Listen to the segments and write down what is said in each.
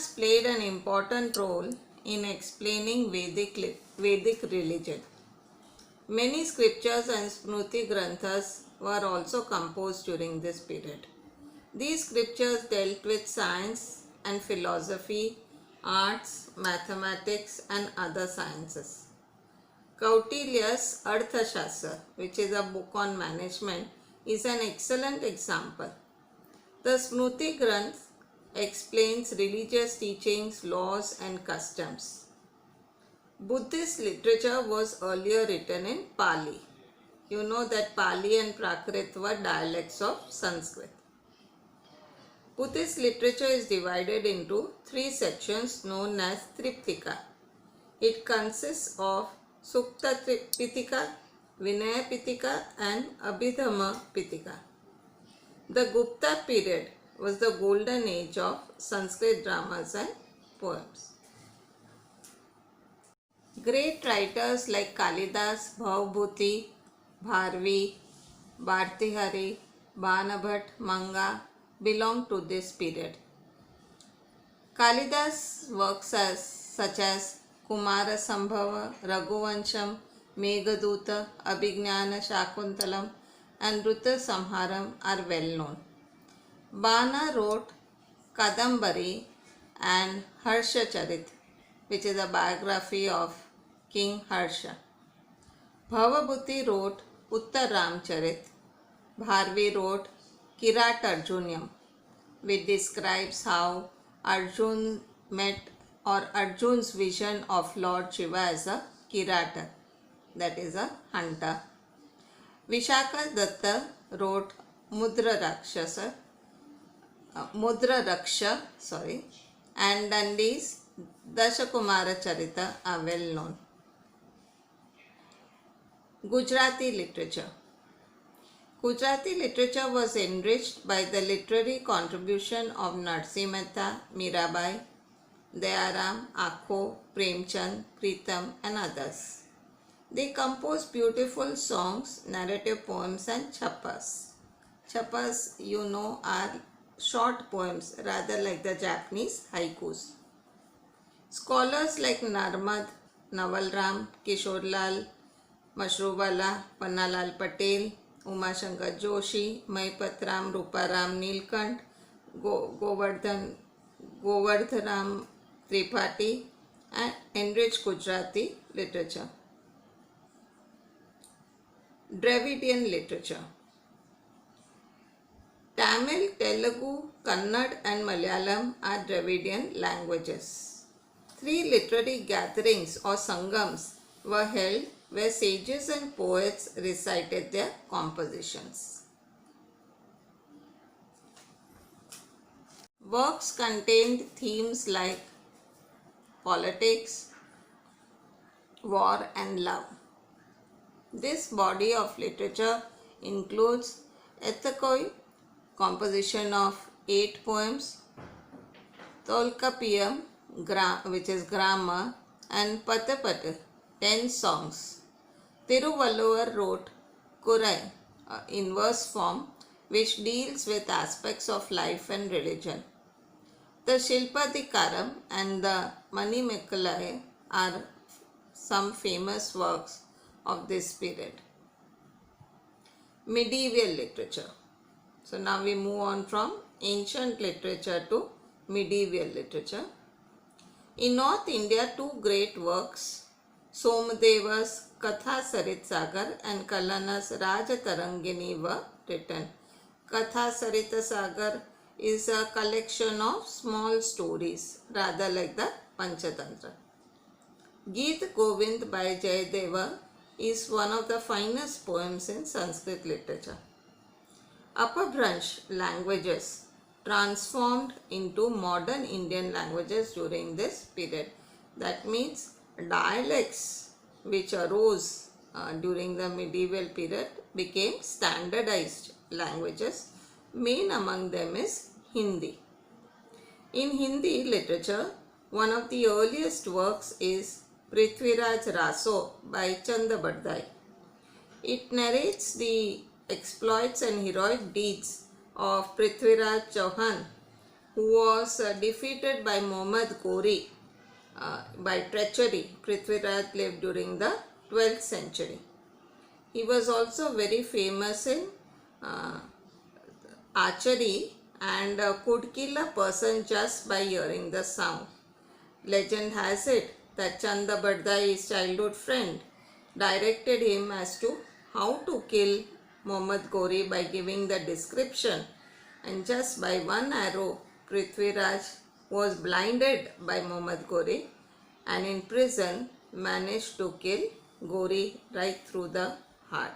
Puranas played an important role in explaining Vedic religion. Many scriptures and Smruti Granthas were also composed during this period. These scriptures dealt with science and philosophy, arts, mathematics, and other sciences. Kautilya's Arthashastra, which is a book on management, is an excellent example. The Smruti Granth explains religious teachings, laws, and customs. Buddhist literature was earlier written in Pali. You know that Pali and Prakrit were dialects of Sanskrit. Buddhist literature is divided into three sections known as Triptika. It consists of Sukta Pitaka, Vinaya Pitaka, and Abhidhamma Pitaka. The Gupta period was the golden age of Sanskrit dramas and poems. Great writers like Kalidas, Bhavbhuti, Bharvi, Bhartihari, Banabhat, Manga belong to this period. Kalidas' works such as Kumara Sambhava, Raghuvansham, Meghaduta, Abhignana Shakuntalam, and Ruta Samharam are well known. Bana wrote Kadambari and Harsha Charit, which is a biography of King Harsha. Bhavabhuti wrote Uttar Ramcharit. Bharvi wrote Kirat Arjunyam, which describes how Arjun met or Arjun's vision of Lord Shiva as a Kirata, that is a hunter. Vishaka Datta wrote Mudra Raksha, and Dandi's Dashakumara Charita are well known. Gujarati literature. Gujarati literature was enriched by the literary contribution of Narsi Mehta, Mirabai, Dayaram, Akho, Premchand, Pritam, and others. They composed beautiful songs, narrative poems, and chappas. Chappas, you know, are short poems, rather like the Japanese haikus. Scholars like Narmad, Navalram, Kishorlal, Mashrubala, Pannalal Patel, Umashankar Joshi, Mahipatram, Ruparam Nilkant, Govardharam Tripathi, and enriched Gujarati literature. Dravidian literature. Tamil, Telugu, Kannada, and Malayalam are Dravidian languages. 3 literary gatherings or sangams were held where sages and poets recited their compositions. Works contained themes like politics, war, and love. This body of literature includes Ethakoi, composition of 8 poems, Tolkapiyam, which is grammar, and Patapata, 10 songs. Tiruvalluvar wrote Kurai in verse form, which deals with aspects of life and religion. The Shilpadikaram and the Manimekalai are some famous works of this period. Medieval literature. So now we move on from ancient literature to medieval literature. In North India, 2 great works, Somadeva's Katha Sarit Sagar and Kallana's Rajatarangini, were written. Katha Sarita Sagar is a collection of small stories, rather like the Panchatantra. Geet Govind by Jayadeva is one of the finest poems in Sanskrit literature. Apabhransh languages transformed into modern Indian languages during this period. That means dialects which arose during the medieval period became standardized languages. Main among them is Hindi. In Hindi literature, one of the earliest works is Prithviraj Raso by Chanda Bardai. It narrates the exploits and heroic deeds of Prithviraj Chauhan, who was defeated by Muhammad Ghori by treachery. Prithviraj lived during the 12th century. He was also very famous in uh, archery and could kill a person just by hearing the sound. Legend has it that Chanda Bardai, his childhood friend, directed him as to how to kill Muhammad Ghori by giving the description, and just by one arrow Prithviraj was blinded by Muhammad Ghori and in prison managed to kill Ghori right through the heart.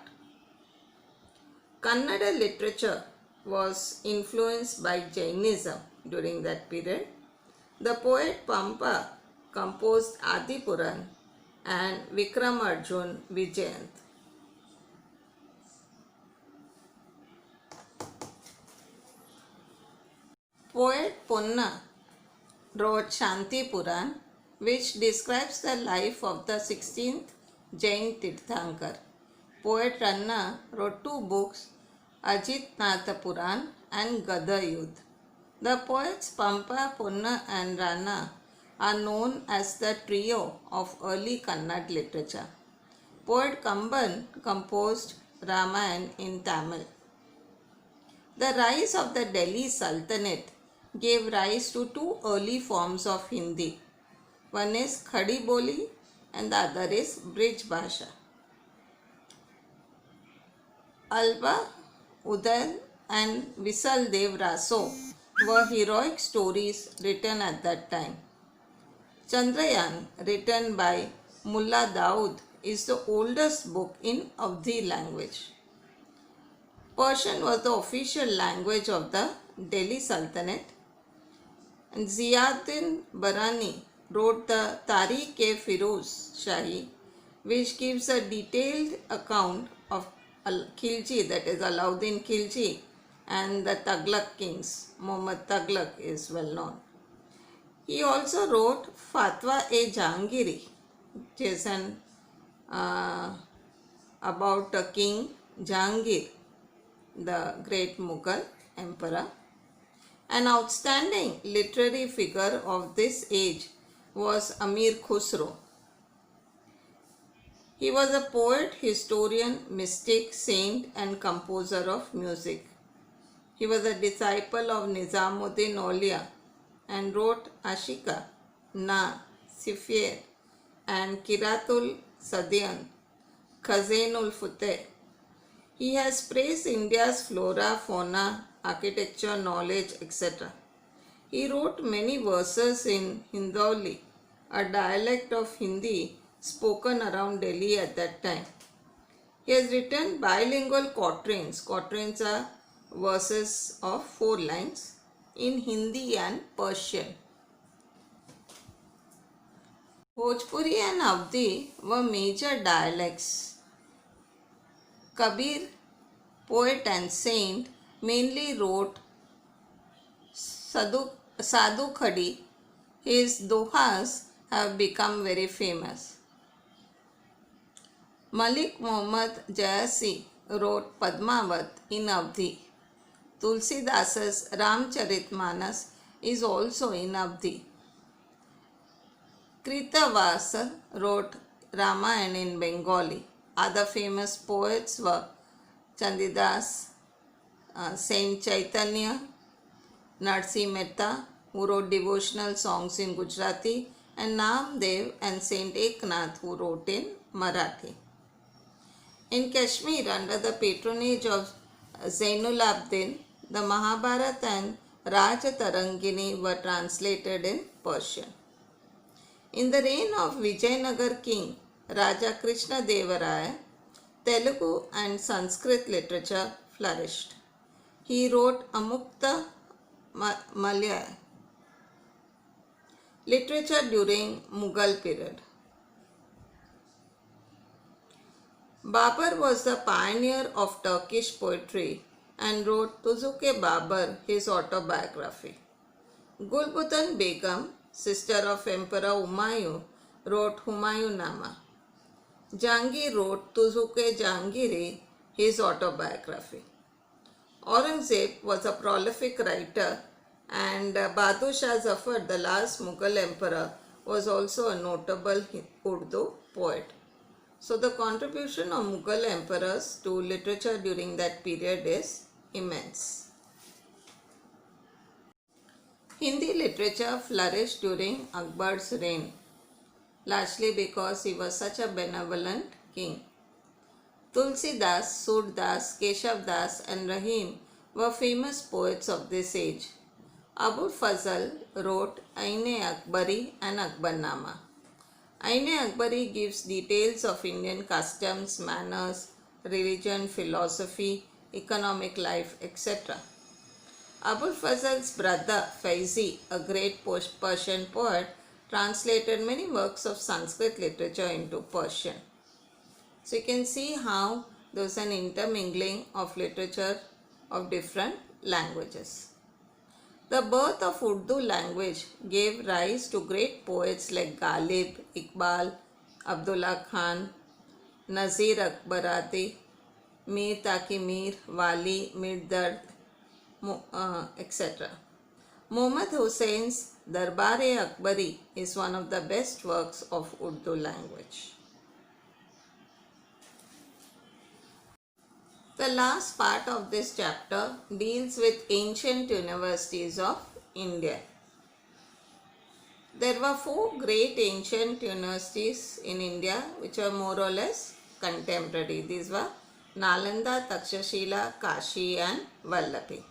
Kannada literature was influenced by Jainism during that period. The poet Pampa composed Adipuran and Vikramarjun Vijayant. Poet Ponna wrote Shanti Puran, which describes the life of the 16th Jain Tirthankar. Poet Ranna wrote two books, Ajit Natha Puran and Gada Yudh. The poets Pampa, Ponna and Ranna are known as the trio of early Kannada literature. Poet Kamban composed Ramayana in Tamil. The rise of the Delhi Sultanate gave rise to two early forms of Hindi. One is Khadi Boli and the other is Brij Bhasha. Alba, Uday and Visal Dev Raso were heroic stories written at that time. Chandrayaan, written by Mullah Daud, is the oldest book in Avdi language. Persian was the official language of the Delhi Sultanate, and Ziauddin Barani wrote the Tariq-e-Firoz Shahi, which gives a detailed account of Khilji, that is Alauddin Khilji, and the Tughlaq kings. Muhammad Tughlaq is well known. He also wrote Fatwa-e-Jahangiri, which is about King Jahangir, the great Mughal emperor. An outstanding literary figure of this age was Amir Khusro. He was a poet, historian, mystic, saint and composer of music. He was a disciple of Nizamuddin Aulia and wrote Ashika, Na, Sifir and Kiratul Sadian, Khazainul Futeh. He has praised India's flora, fauna, architecture, knowledge, etc. He wrote many verses in Hindauli, a dialect of Hindi spoken around Delhi at that time. He has written bilingual quatrains. Quatrains are verses of 4 lines in Hindi and Persian. Bhojpuri and Avdi were major dialects. Kabir, poet and saint, mainly wrote Sadhu Khadi. His dohas have become very famous. Malik Muhammad Jayasi wrote Padmavat in Avdi. Tulsidasa's Ramcharitmanas is also in Avdi. Kritavasa wrote Ramayana in Bengali. Other famous poets were Chandidas, Saint Chaitanya, Narsi Mehta, who wrote devotional songs in Gujarati, and Namdev and Saint Eknath, who wrote in Marathi. In Kashmir, under the patronage of Zainul Abidin, the Mahabharata and Rajatarangini were translated in Persian. In the reign of Vijayanagar king Raja Krishna Deva Raya, Telugu and Sanskrit literature flourished. He wrote Amukta Malya literature during Mughal period. Babur was the pioneer of Turkish poetry and wrote Tuzuke Babur, his autobiography. Gulbutan Begum, sister of Emperor Humayun, wrote Humayunama. Jahangir wrote Tuzuke Jahangiri, his autobiography. Aurangzeb was a prolific writer And Bahadur Shah Zafar, the last Mughal emperor, was also a notable Urdu poet. So the contribution of Mughal emperors to literature during that period is immense. Hindi literature flourished during Akbar's reign, largely because he was such a benevolent king. Tulsidas, Surdas, Keshav Das and Rahim were famous poets of this age. Abul Fazl wrote Ain-e-Akbari and Akbarnama. Ain-e-Akbari gives details of Indian customs, manners, religion, philosophy, economic life, etc. Abul Fazl's brother Faizi, a great Persian poet, translated many works of Sanskrit literature into Persian. So you can see how there was an intermingling of literature of different languages. The birth of Urdu language gave rise to great poets like Ghalib, Iqbal, Abdullah Khan, Nazir Akbarati, Mir Taqi Mir, Wali, Mir Dard, etc. Muhammad Hussein's Darbar-e-Akbari is one of the best works of Urdu language. The last part of this chapter deals with ancient universities of India. There were 4 great ancient universities in India which were more or less contemporary. These were Nalanda, Takshashila, Kashi and Vallabhi.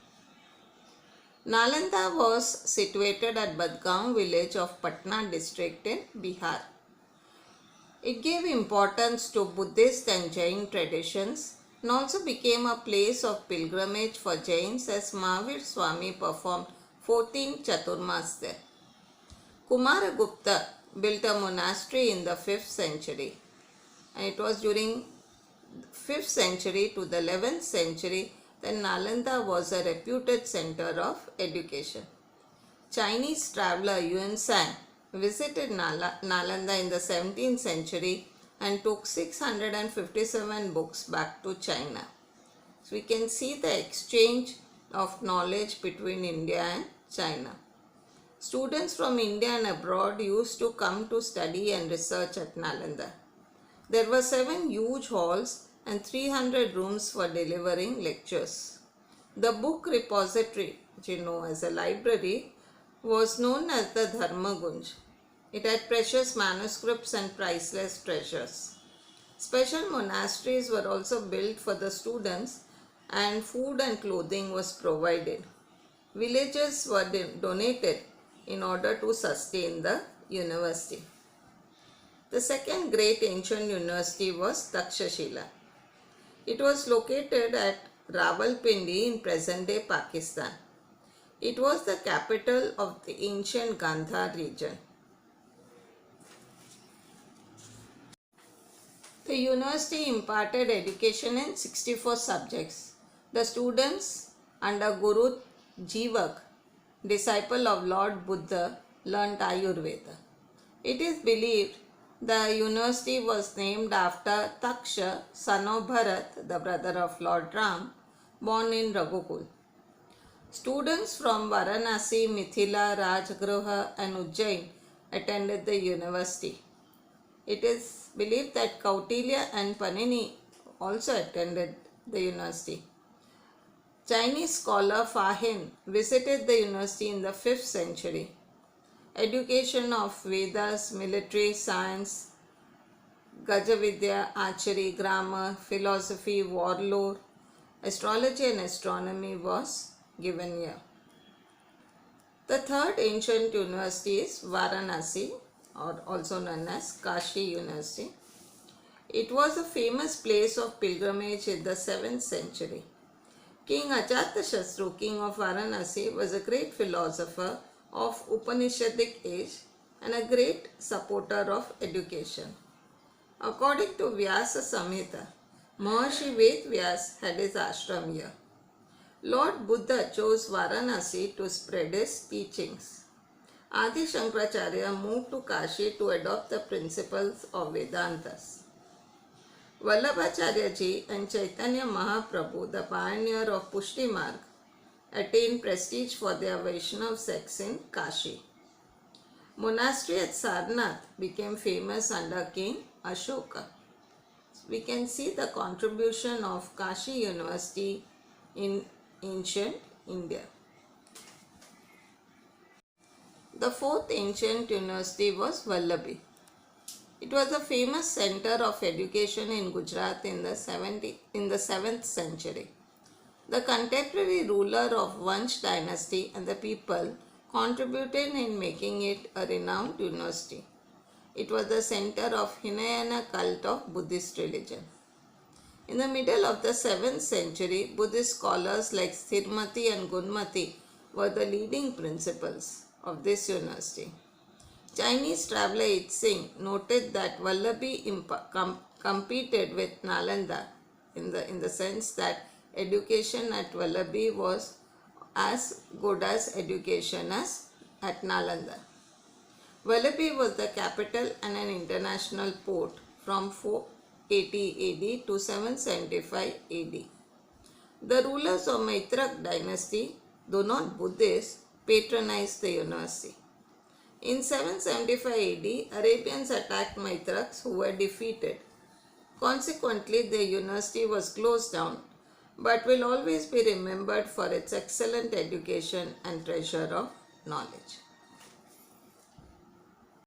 Nalanda was situated at Badgaon village of Patna district in Bihar. It gave importance to Buddhist and Jain traditions and also became a place of pilgrimage for Jains as Mahavir Swami performed 14 Chaturmas there. Kumaragupta built a monastery in the 5th century, and it was during 5th century to the 11th century that Nalanda was a reputed center of education. Chinese traveler Yuan Sang visited Nalanda in the 17th century and took 657 books back to China. So we can see the exchange of knowledge between India and China. Students from India and abroad used to come to study and research at Nalanda. There were 7 huge halls and 300 rooms for delivering lectures. The book repository, which you know as a library, was known as the Dharmagunj. It had precious manuscripts and priceless treasures. Special monasteries were also built for the students and food and clothing was provided. Villages were donated in order to sustain the university. The second great ancient university was Takshashila. It was located at Rawalpindi in present-day Pakistan. It was the capital of the ancient Gandhar region. The university imparted education in 64 subjects. The students under Guru Jivak, disciple of Lord Buddha, learnt Ayurveda. It is believed the university was named after Taksha, son of Bharat, the brother of Lord Ram, born in Raghukul. Students from Varanasi, Mithila, Rajgruha and Ujjain attended the university. It is believed that Kautilya and Panini also attended the university. Chinese scholar Fa Hin visited the university in the 5th century. Education of Vedas, military science, Gajavidya, archery, grammar, philosophy, warlore, astrology and astronomy was given here. The third ancient university is Varanasi, or also known as Kashi University. It was a famous place of pilgrimage in the 7th century. King Ajatashatru, king of Varanasi, was a great philosopher of Upanishadic age and a great supporter of education. According to Vyasa Samhita, Maharshi Ved Vyas had his ashram here. Lord Buddha chose Varanasi to spread his teachings. Adi Shankaracharya moved to Kashi to adopt the principles of Vedantas. Vallabhacharya ji and Chaitanya Mahaprabhu, the pioneer of Pushti Marg, attained prestige for their Vaishnav sects in Kashi. Monastery at Sarnath became famous under King Ashoka. We can see the contribution of Kashi University in ancient India. The fourth ancient university was Vallabhi. It was a famous center of education in Gujarat in the 7th century. The contemporary ruler of Vansh dynasty and the people contributed in making it a renowned university. It was the center of Hinayana cult of Buddhist religion. In the middle of the 7th century, Buddhist scholars like Sthirmati and Gunmati were the leading principals of this university. Chinese traveler Yitzing noted that Vallabhi competed with Nalanda in the sense that education at Vallabhi was as good as education as at Nalanda. Vallabhi was the capital and an international port from 480 AD to 775 AD. The rulers of Maitrak dynasty, though not Buddhists, patronized the university. In 775 AD, Arabians attacked Maitraks who were defeated. Consequently, the university was closed down, but will always be remembered for its excellent education and treasure of knowledge.